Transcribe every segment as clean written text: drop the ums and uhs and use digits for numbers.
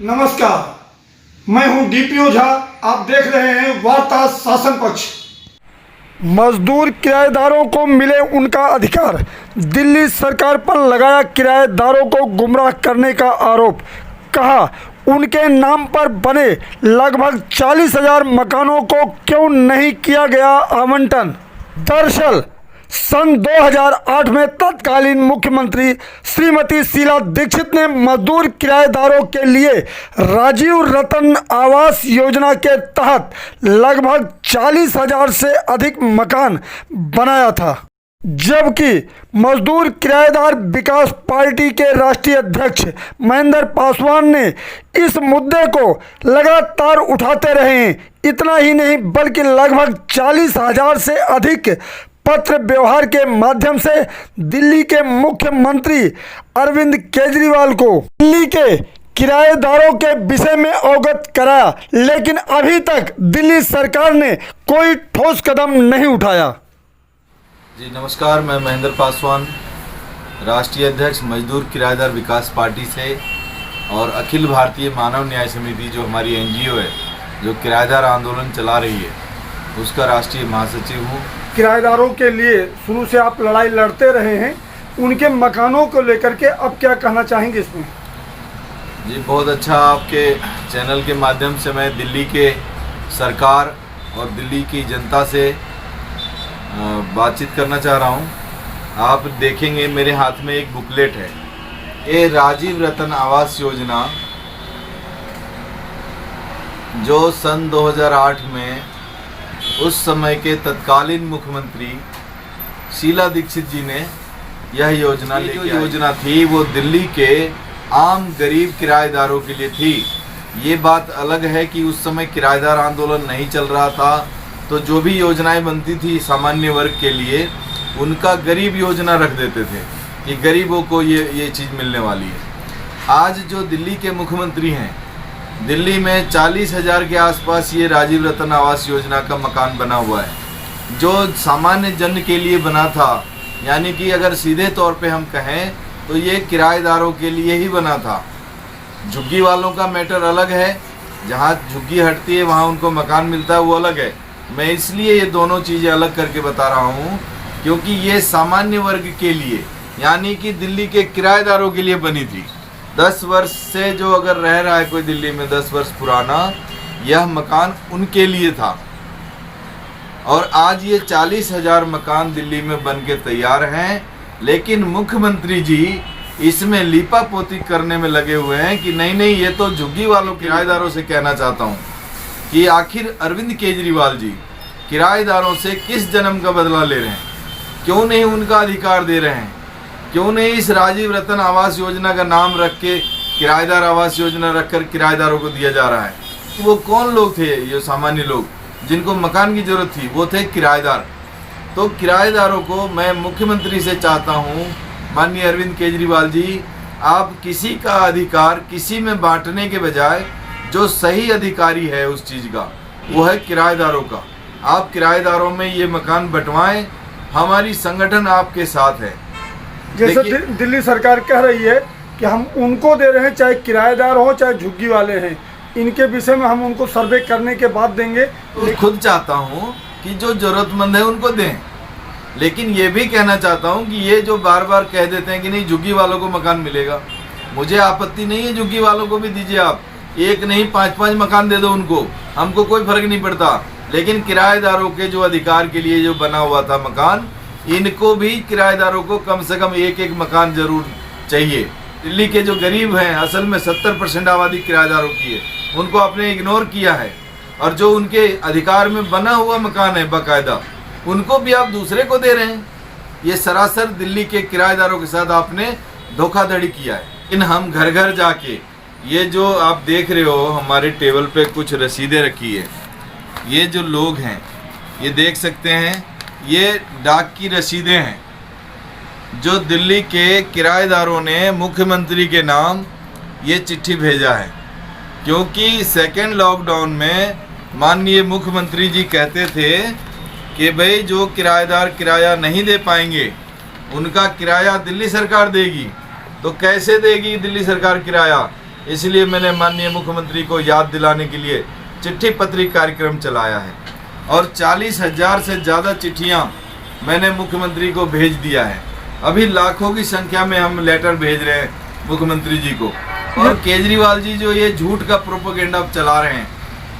नमस्कार, मैं हूं डीपी ओझा। आप देख रहे हैं वार्ता शासन पक्ष। मजदूर किराएदारों को मिले उनका अधिकार, दिल्ली सरकार पर लगाया किराएदारों को गुमराह करने का आरोप। कहा उनके नाम पर बने लगभग 40,000 मकानों को क्यों नहीं किया गया आवंटन। दरअसल सन 2008 में तत्कालीन मुख्यमंत्री श्रीमती शीला दीक्षित ने मजदूर किराएदारों के लिए राजीव रतन आवास योजना के तहत लगभग 40,000 से अधिक मकान बनाया था, जबकि मजदूर किराएदार विकास पार्टी के राष्ट्रीय अध्यक्ष महेंद्र पासवान ने इस मुद्दे को लगातार उठाते रहे। इतना ही नहीं बल्कि लगभग 40,000 से अधिक पत्र व्यवहार के माध्यम से दिल्ली के मुख्यमंत्री अरविंद केजरीवाल को दिल्ली के किराएदारों के विषय में अवगत कराया, लेकिन अभी तक दिल्ली सरकार ने कोई ठोस कदम नहीं उठाया। जी नमस्कार, मैं महेंद्र पासवान, राष्ट्रीय अध्यक्ष मजदूर किराएदार विकास पार्टी से और अखिल भारतीय मानव न्याय समिति जो हमारी एनजीओ है जो किराएदार आंदोलन चला रही है उसका राष्ट्रीय महासचिव हूँ। किराएदारों के लिए शुरू से आप लड़ाई लड़ते रहे हैं, उनके मकानों को लेकर के अब क्या कहना चाहेंगे इसमें? जी बहुत अच्छा, आपके चैनल के माध्यम से मैं दिल्ली के सरकार और दिल्ली की जनता से बातचीत करना चाह रहा हूँ। आप देखेंगे मेरे हाथ में एक बुकलेट है, ये राजीव रतन आवास योजना जो सन 2008 में उस समय के तत्कालीन मुख्यमंत्री शीला दीक्षित जी ने यह योजना योजना थी वो दिल्ली के आम गरीब किराएदारों के लिए थी। ये बात अलग है कि उस समय किराएदार आंदोलन नहीं चल रहा था, तो जो भी योजनाएं बनती थी सामान्य वर्ग के लिए उनका गरीब योजना रख देते थे कि गरीबों को ये चीज़ मिलने वाली है। आज जो दिल्ली के मुख्यमंत्री हैं, दिल्ली में 40,000 के आसपास ये राजीव रतन आवास योजना का मकान बना हुआ है जो सामान्य जन के लिए बना था। यानी कि अगर सीधे तौर पे हम कहें तो ये किराएदारों के लिए ही बना था। झुग्गी वालों का मैटर अलग है, जहाँ झुग्गी हटती है वहाँ उनको मकान मिलता है, वो अलग है। मैं इसलिए ये दोनों चीज़ें अलग करके बता रहा हूँ क्योंकि ये सामान्य वर्ग के लिए यानी कि दिल्ली के किराएदारों के लिए बनी थी। 10 वर्ष से जो अगर रह रहा है कोई दिल्ली में 10 वर्ष पुराना, यह मकान उनके लिए था। और आज ये 40,000 मकान दिल्ली में बन के तैयार हैं, लेकिन मुख्यमंत्री जी इसमें लीपापोती करने में लगे हुए हैं कि नहीं ये तो झुग्गी वालों किराएदारों से कहना चाहता हूँ कि आखिर अरविंद केजरीवाल जी किराएदारों से किस जन्म का बदला ले रहे हैं, क्यों नहीं उनका अधिकार दे रहे हैं, क्यों नहीं इस राजीव रतन आवास योजना का नाम रख के किराएदार आवास योजना रखकर किराएदारों को दिया जा रहा है। वो कौन लोग थे? ये सामान्य लोग जिनको मकान की ज़रूरत थी वो थे किराएदार। तो किराएदारों को मैं मुख्यमंत्री से चाहता हूँ, माननीय अरविंद केजरीवाल जी, आप किसी का अधिकार किसी में बांटने के बजाय जो सही अधिकारी है उस चीज़ का वो है किराएदारों का। आप किराएदारों में ये मकान बंटवाएं, हमारी संगठन आपके साथ है। जैसे दिल्ली सरकार कह रही है कि हम उनको दे रहे हैं, चाहे किराएदार हो चाहे झुग्गी वाले हैं, इनके विषय में हम उनको सर्वे करने के बाद देंगे। तो खुद चाहता हूं कि जो ज़रूरतमंद है उनको दें, लेकिन ये भी कहना चाहता हूं कि ये जो बार बार कह देते हैं कि नहीं झुग्गी वालों को मकान मिलेगा, मुझे आपत्ति नहीं है, झुग्गी वालों को भी दीजिए। आप एक नहीं 5-5 मकान दे दो उनको, हमको कोई फर्क नहीं पड़ता। लेकिन किराएदारों के जो अधिकार के लिए जो बना हुआ था मकान, इनको भी किराएदारों को कम से कम एक मकान जरूर चाहिए। दिल्ली के जो गरीब हैं, असल में 70% आबादी किराएदारों की है, उनको आपने इग्नोर किया है। और जो उनके अधिकार में बना हुआ मकान है बाकायदा, उनको भी आप दूसरे को दे रहे हैं। ये सरासर दिल्ली के किराएदारों के साथ आपने धोखाधड़ी किया है। इन हम घर घर जाके ये जो आप देख रहे हो हमारे टेबल पे कुछ रसीदें रखी है, ये जो लोग हैं ये देख सकते हैं, ये डाक की रसीदें हैं जो दिल्ली के किराएदारों ने मुख्यमंत्री के नाम ये चिट्ठी भेजा है। क्योंकि सेकेंड लॉकडाउन में माननीय मुख्यमंत्री जी कहते थे कि भाई जो किराएदार किराया नहीं दे पाएंगे उनका किराया दिल्ली सरकार देगी। तो कैसे देगी दिल्ली सरकार किराया? इसलिए मैंने माननीय मुख्यमंत्री को याद दिलाने के लिए चिट्ठी पत्री कार्यक्रम चलाया है और 40,000 से ज़्यादा चिट्ठियाँ मैंने मुख्यमंत्री को भेज दिया है। अभी लाखों की संख्या में हम लेटर भेज रहे हैं मुख्यमंत्री जी को। और केजरीवाल जी जो ये झूठ का प्रोपेगेंडा चला रहे हैं,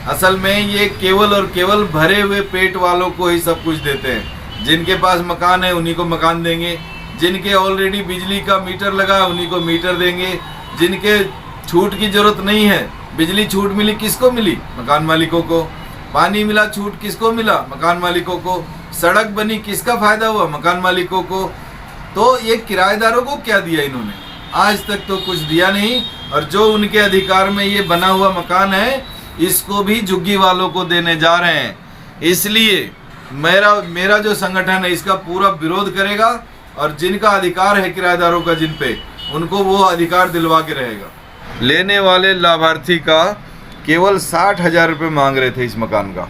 असल में ये केवल और केवल भरे हुए पेट वालों को ही सब कुछ देते हैं। जिनके पास मकान है उन्हीं को मकान देंगे, जिनके ऑलरेडी बिजली का मीटर लगा है उन्हीं को मीटर देंगे, जिनके छूट की जरूरत नहीं है, बिजली छूट मिली किसको मिली? मकान मालिकों को। पानी मिला छूट किसको मिला? मकान मालिकों को। सड़क बनी किसका फायदा हुआ? मकान मालिकों को। तो ये किराएदारों को क्या दिया इन्होंने? आज तक तो कुछ दिया नहीं। और जो उनके अधिकार में ये बना हुआ मकान है इसको भी झुग्गी वालों को देने जा रहे हैं। इसलिए मेरा जो संगठन है इसका पूरा विरोध करेगा और जिनका अधिकार है किराएदारों का जिन पे, उनको वो अधिकार दिलवा के रहेगा। लेने वाले लाभार्थी का केवल 60,000 रुपये मांग रहे थे इस मकान का।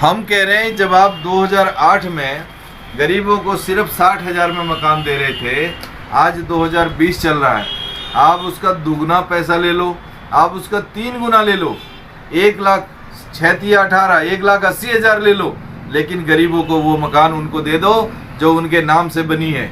हम कह रहे हैं जब आप 2008 में गरीबों को सिर्फ 60,000 में मकान दे रहे थे, आज 2020 चल रहा है, आप उसका दुगना पैसा ले लो, आप उसका 3 गुना ले लो, 1,06,18 1,80,000 ले लो, लेकिन गरीबों को वो मकान उनको दे दो जो उनके नाम से बनी है।